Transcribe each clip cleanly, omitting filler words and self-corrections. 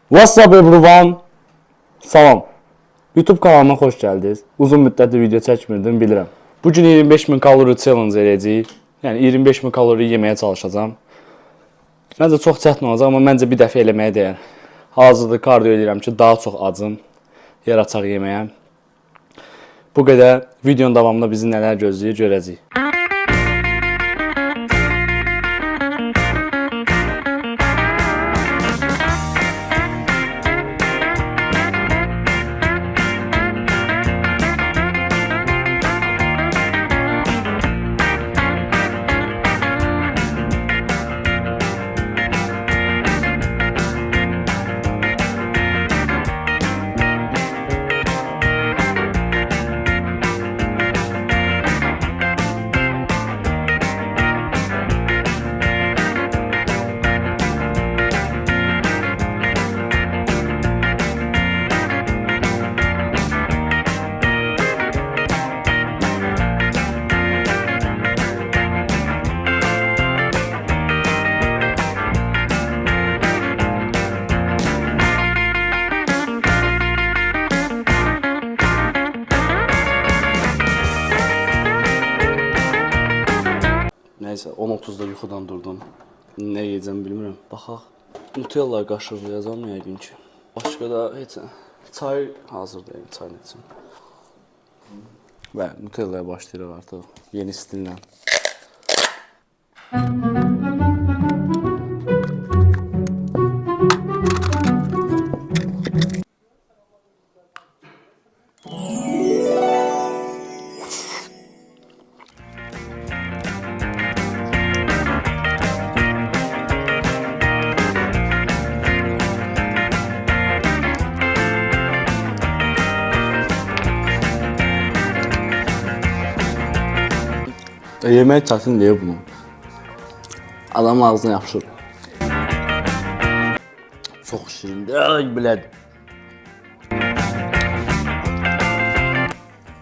What's up everyone? Salam. YouTube kanalıma xoş gəldiniz. Uzun müddətdir video çəkmirdim, bilirəm. Bugün 25.000 kalori challenge eləyəcəyik. Yəni 25.000 kalori yeməyə çalışacağam. Məncə çox çətin olacaq, amma məncə bir dəfə eləməyə dəyər. Hazırda kardio edirəm ki, daha çox acım, yer açaq yeməyə. Bu qədər. Videonun davamında bizi nələr gözləyir görəcəyik. Neyse 10:30'da yuxudan durdum. Nə yeyəcəm bilmirəm. Baxaq. Nutella qaşıqlayacağam yəqin ki. Başqa da heç çay hazırdayım, çay içim. Və Nutella'ya başlayırıq artıq yeni stillə. Yemək çətin deyil bunu. Adamın ağzına yapışır. Çox şirindir. Ay biləd.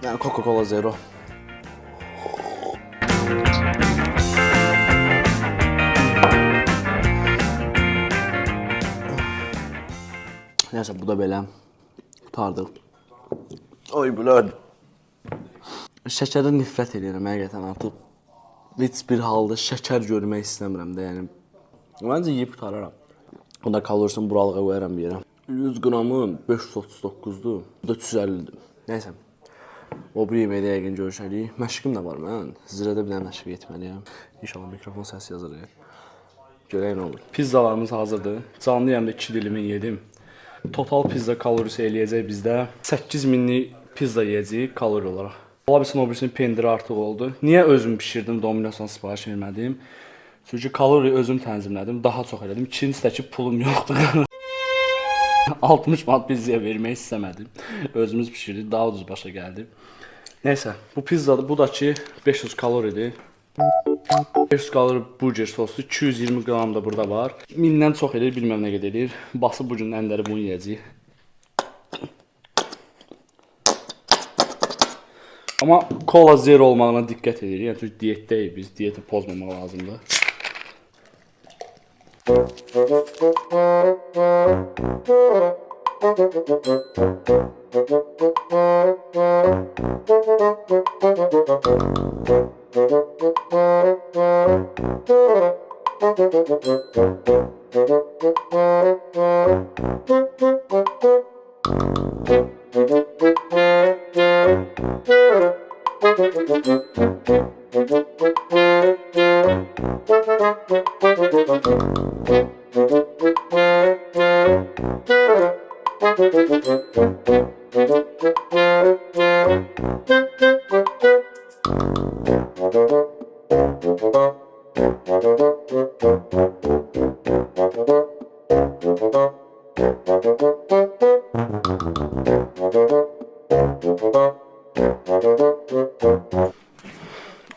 Yəni Coca-Cola Zero. Neyse bu da belə. Qurtardıq. Ay biləd. Şəkərdən nifrət edirəm həqiqətən artıq. Heç bir halda şəkər görmək istəmirəm də, yəni. Məncə yeyib qurtararam. Onda kalorisini buralığa qoyaram bir yerə. 100 qramı 539'dur. Bu da 350'dir. Neyse. O bir yeməyə yəqin görüşərik. Məşqim də var mən. Zirədə bir dənə məşq etməliyəm. İnşallah mikrofon səs yazarıq. Görək nə olur. Pizzalarımız hazırdır. Canlı yəmdə 2 dilimi yedim. Total pizza kalorisi eləyəcək bizdə 8000'lik pizza yeyəcəyik kalori olaraq. Ola bilsin pendiri artıq oldu. Niyə özüm bişirdim, Domino'sdan sipariş vermədim? Çünki kalori özüm tənzimlədim, daha çox elədim. İkincidəki pulum yoxdur. 60 manat pizzaya vermək istəmədim. Özümüz bişirdik, daha ucuz başa gəldi. Neysə, bu pizzadır, bu da ki 500 kaloridir. 500 kalori burger soslu, 220 gram da burada var. 1000'dən çox edir, bilməm nə qədər edir. Bası bugün ənləri bunu yeyəcəyik. Ama Cola Zero olmağına dikkat edirik. Yəni çünki diyetdəyik biz, diyeti pozmamaq lazımdır.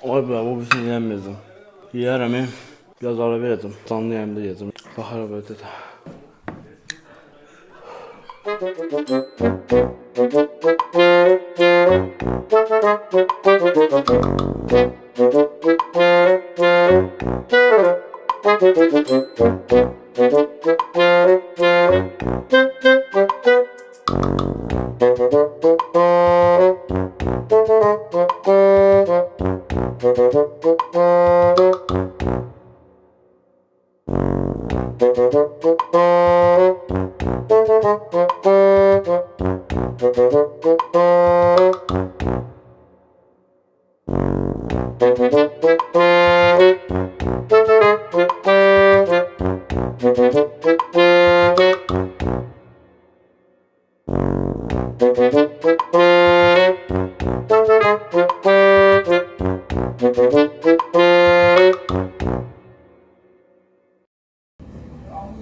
Ay be, bu bir şey yiyemezdim. Yiyərəm, biraz ara verəcəm. Canlı yayımda yiyəcəm. Baxara böyle də.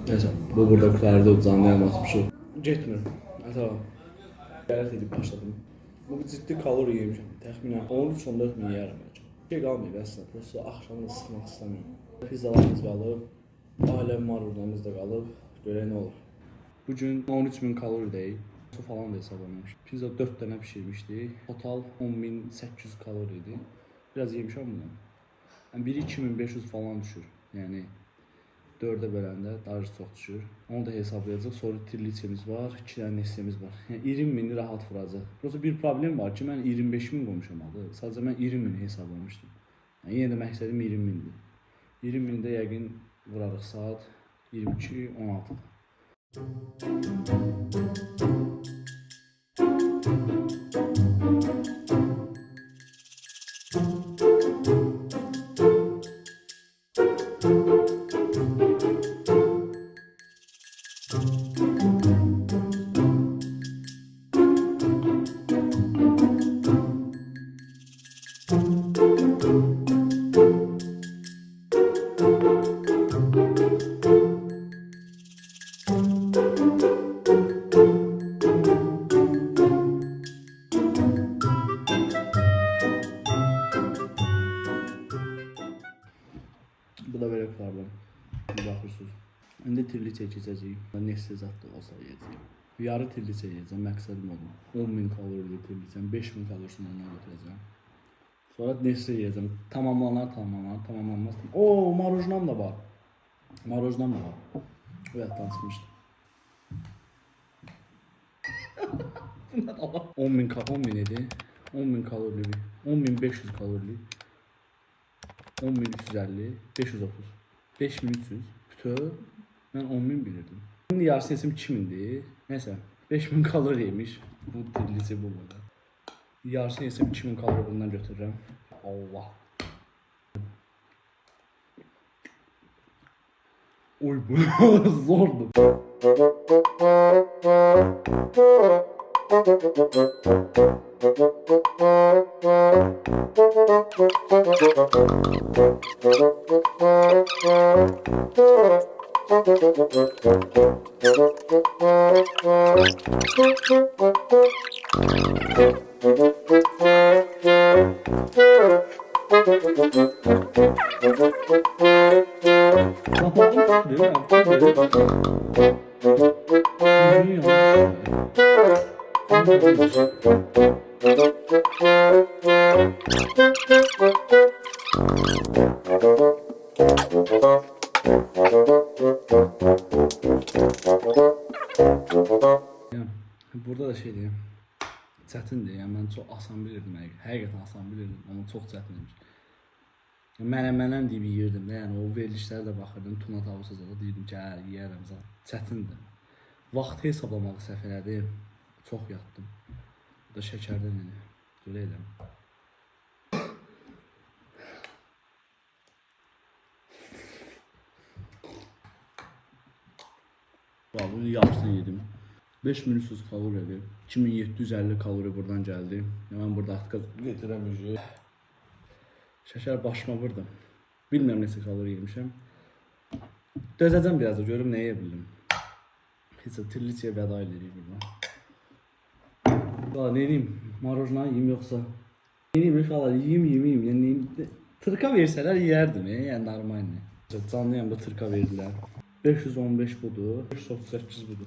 Neyse, bu burada kurtardı, uzanlayan atmışım. Getmir. Tamam. Qəyret edib başladım. Bu ciddi kalori yemişim. Təxminən 13-14 min yeyərəm. Şey qalmayıb əslində, prosto axşamda sıxmaq istəmirəm. Pizzalarımız qalıb, ailəm var ordamız da qalıb, görək nə olur. Bugün 13 min kalori deyil, su falan da hesablamış. Pizza 4 dənə pişirmişdi, total 10.800 kalori idi. Biraz yemişəm bundan. Yəni biri 2500 falan düşür, yəni 4'e böləndə daha çox düşür. Onu da hesablayacaq. Sonra tirliçemiz var, 2 dənə nestemiz var. Yəni 20 mini rahat vuracaq. Prosta bir problem var ki, mən 25 min qoymuşam adı. Sadəcə mən 20 mini hesablamışdım. Yəni yenə də məqsədim 20 mindir. 20 mində yəqin vurarıq saat 22:16. Bu da böyle problem. Bir bakırsınız. İndi tirliçe keçəcəyik. Nesli zatda olsa yeyəcəyik. Yarı tirliçe yeyəcəm. Məqsədim odur. 10.000 kalori tirliçəm, 5.000 kalorisini ondan götürəcəm. Sonra nesli yeyəcəm. Tamamlanmaz. Oo, marujnam da var. Marujnam da var. Bu yatdan çıxmışdı. 10.000 idi. 10.000 kalorili. 10.500 kalorili. 10.350, 530, 5.300, bütöv, mən 10.000 bilirdim. Şimdi yarısı yesim 2.000'di. Neyse, 5.000 kalori yemiş. Bu tirlici bu burada. Yarısı yesim 2.000 kalori bundan götürürəm. Allah. Oy bu zordu. Burada da şey diyeyim, çətindir, yəni mən çox asan bilirdim, həqiqətən asan bilirdim, amma çox çətinmiş. Mənəm deyib yeyirdim, yəni o verilişlərə də baxırdım, tuna tavusu da deyirdim ki, hə, yeyərəm zaten, çətindir. Vaxtı hesablamağı səhv elədim, çox yatdım. Bu da şəkərdən yəni, görə edirəm. Bunun yarısını yedim. 5300 kalori, 2750 kalori buradan geldi. Ben burada artık getiremeyeceğim. Şeker başıma vurdu. Bilmiyorum neçə kalori yemişəm. Dözəcəm biraz da görüm nə yeyə bildim. Heç tirliçiyə vəda edirik burada. Daha ne yiyeyim? Marojna yiyeyim yoksa? Ne yiyeyim inşallah yiyeyim. Yani tırka verseler yerdim yani normal ne. Canlı yanımda tırka verdiler. 515 budur, 538 budur.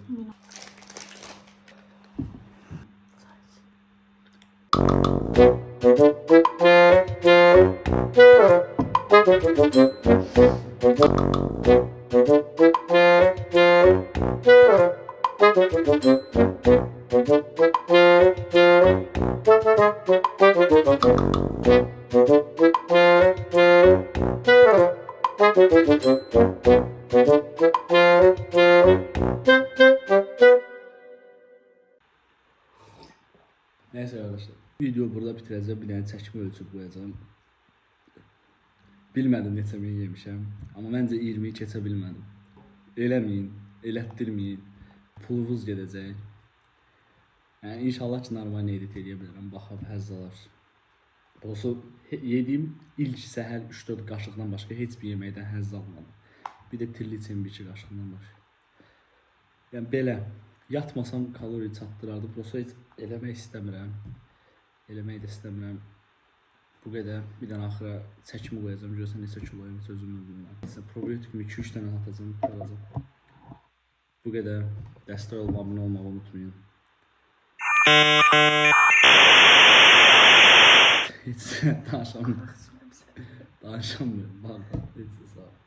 Neyse arkadaşlar. Video burada bitirəcəm. Bir dənə çəkmə ölçüb qoyacağım. Bilmədim neçə min yemişəm. Amma məncə 20-yi keçə bilmədim. Eləməyin, elətdirməyin. Pulunuz gedəcək. Yəni inşallah ki normal edit edə bilərəm. Baxıb həzz alar. Doğrusu yediyim ilk səhər 3-4 qaşıqdan başqa heç bir yeməkdən həzz almadım. Bir də tirliçin 1-2 qaşıqdan başqa. Yəni belə yatmasam kalori çatdırardı. Prosta heç eləmək istəmirəm. Eləmək də istəmirəm. Bu qədər. Bir dənə axıra çəkimi qoyacağım. Görürsən neçə kiloyum heç özümü bilmirəm. Probiotikimi 2-3 dənə atacağım, tutacağım. Bu qədər. Dəstək olub abunə olmağı unutmayın. Heç danışamıyorum. Danışamıyorum. Vallahi heç sağ ol.